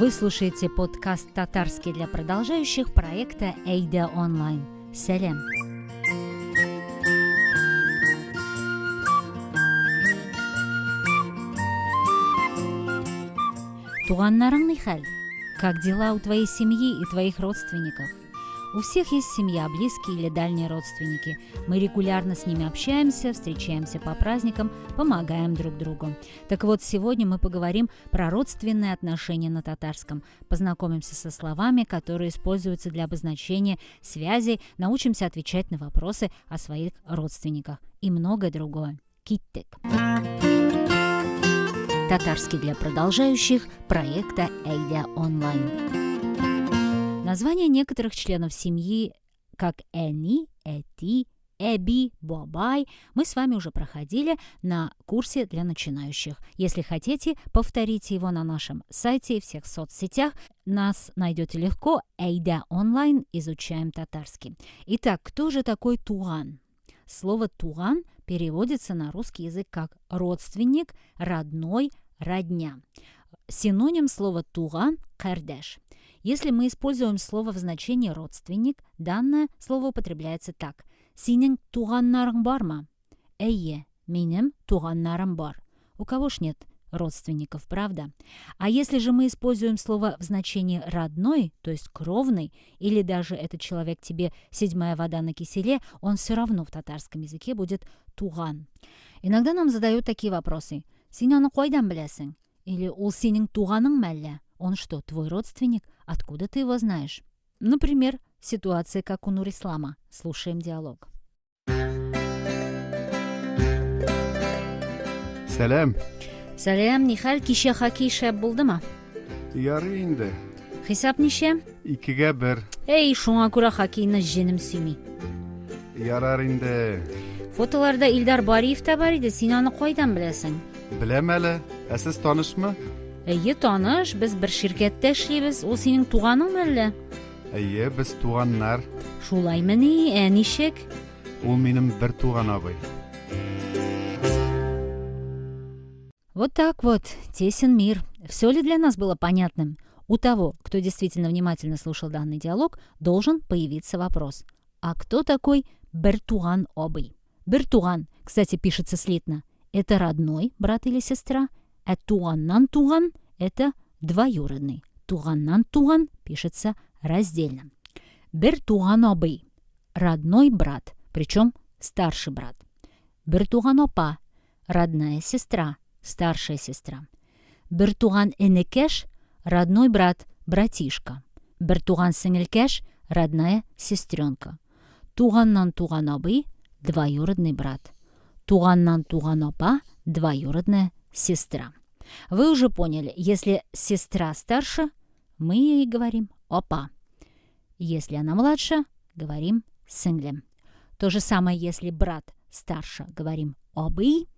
Вы слушаете подкаст «Татарский для продолжающих» проекта Эйда Онлайн. Сәлем! Туганнарың нихәл? Как дела у твоей семьи и твоих родственников? У всех есть семья, близкие или дальние родственники. Мы регулярно с ними общаемся, встречаемся по праздникам, помогаем друг другу. Так вот, сегодня мы поговорим про родственные отношения на татарском. Познакомимся со словами, которые используются для обозначения связей, научимся отвечать на вопросы о своих родственниках и многое другое. Киттек. Татарский для продолжающих проекта Эйда Онлайн. Названия некоторых членов семьи, как Эни, Эти, Эби, Бабай, мы с вами уже проходили на курсе для начинающих. Если хотите, повторите его на нашем сайте и всех соцсетях. Нас найдете легко. Эйда Онлайн. Изучаем татарский. Итак, кто же такой туган? Слово туган переводится на русский язык как родственник, родной, родня. Синоним слова туган – кардеш. Если мы используем слово в значении родственник, данное слово употребляется так. Синең туганнарың бармы? Әйе, минем туганнарым бар. У кого ж нет родственников, правда? А если же мы используем слово в значении родной, то есть кровный, или даже этот человек тебе седьмая вода на киселе, он все равно в татарском языке будет туган. Иногда нам задают такие вопросы. Син аны кайдан беләсең? Или ул синең туганың мәллә? Он что, твой родственник? Откуда ты его знаешь? Например, ситуация, как у Нурислама. Слушаем диалог. Сәлем. Сәлем, нихәл, кичә хоккей шәп булдымы? Ярый инде. Хисап ничә? 2-1. Эй, шуңа күрә хоккейны җенем сөйми. Ярар инде. Фотоларда Илдар Бариев та бар иде, син аны кайдан беләсең? Беләм әле. Ә сез танышмы? Әйе, таныш, без бер ширкәттә эшлибез. Ул синең туганың әллә? Әйе, без туганнар. Шулаймы ни? Ничек? Ул минем бер туган абый. Вот так вот, тесен мир. Все ли для нас было понятным? У того, кто действительно внимательно слушал данный диалог, должен появиться вопрос. А кто такой бертуган обый? Бертуган, кстати, пишется слитно. Это родной брат или сестра. А туганнан туган – это двоюродный. Туганнан туган пишется раздельно. Бертуган обый – родной брат, причем старший брат. Бертуган опа – родная сестра, старшая сестра. Бертуган энекеш – родной брат, братишка. Бертуган сеңелкеш – родная сестренка. Туганнан туган обый – двоюродный брат. Туганнан туган опа – двоюродная сестра. Вы уже поняли, если сестра старше, мы ей говорим опа. Если она младше, говорим сіңлем. То же самое, если брат старше, говорим обый.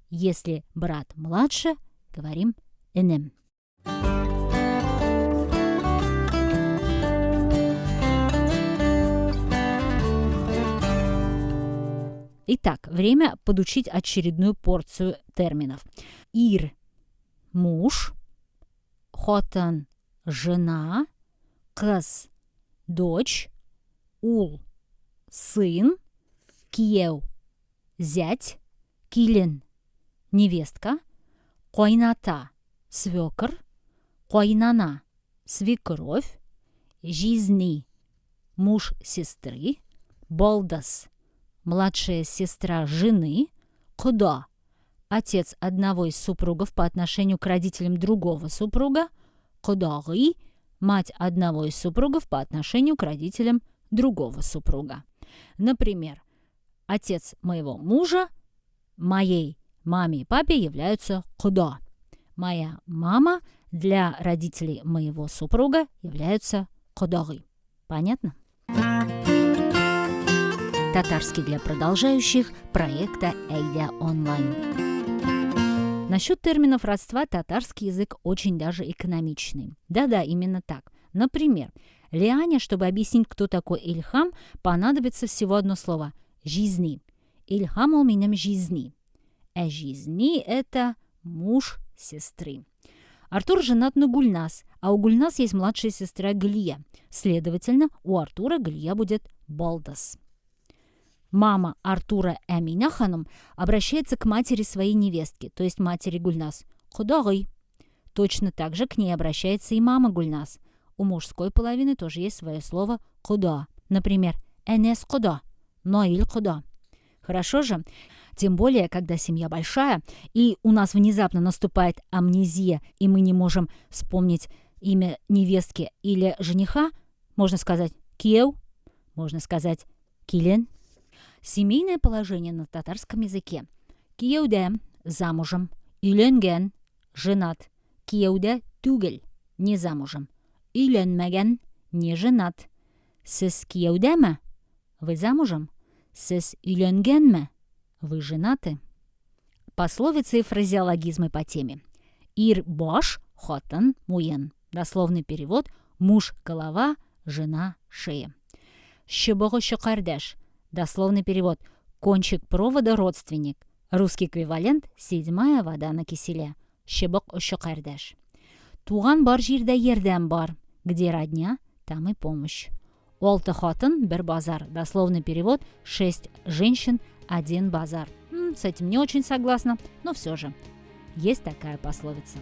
Если брат младше, говорим энем. Итак, время подучить очередную порцию терминов. Ир – муж, хотан – жена, кыз – дочь, ул – сын, киев – зять, килен – невестка, койната – свекр, койнана – свекровь, жизни – муж сестры, болдас – младшая сестра жены, куда отец одного из супругов по отношению к родителям другого супруга, кудагы мать одного из супругов по отношению к родителям другого супруга. Например, отец моего мужа моей маме и папе являются куда. Моя мама для родителей моего супруга являются кудагы. Понятно? Татарский для продолжающих проекта Эйда Онлайн. Насчет терминов родства татарский язык очень даже экономичный. Да-да, именно так. Например, Лиане, чтобы объяснить, кто такой Ильхам, понадобится всего одно слово – жизни. Ильхам у меня жизни. А жизни – это муж сестры. Артур женат на Гульнас, А у Гульнас есть младшая сестра Галия. Следовательно, у Артура Галия будет Балдас. Мама Артура Эмина ханым обращается к матери своей невестки, то есть матери Гульнас. Худагый. Точно так же к ней обращается и мама Гульнас. У мужской половины тоже есть свое слово «куда». Например, «энес куда», «ноиль куда». Хорошо же? Тем более, когда семья большая, и у нас внезапно наступает амнезия, и мы не можем вспомнить имя невестки или жениха, можно сказать «киев», можно сказать «килен». Семейное положение на татарском языке. Киевде – замужем, үйленген – женат, киевде – түгел – не замужем, үйленмеген – не женат. Сіз киевдеме? Вы замужем? Сіз үйленгенме? Вы женаты? Пословицы и фразеологизмы по теме. Ир бош, хотан, муен. Дословный перевод – муж – голова, жена – шея. Щебого щекардеш. Дословный перевод – кончик провода родственник. Русский эквивалент – седьмая вода на киселе. Щебок щекардеш. Туган бар жирде ерден бар. Где родня, там и помощь. Олты хотан, бер базар. Дословный перевод – 6 женщин, 1 базар. С этим не очень согласна, но все же. Есть такая пословица.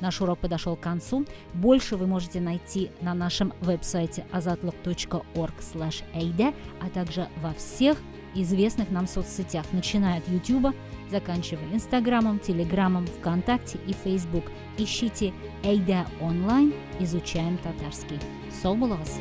Наш урок подошел к концу. Больше вы можете найти на нашем веб-сайте azatluq.org/eyde, а также во всех известных нам соцсетях, начиная от YouTube, заканчивая Инстаграмом, Телеграмом, ВКонтакте и Фейсбук. Ищите Eyde онлайн, изучаем татарский. Сол болыңыз!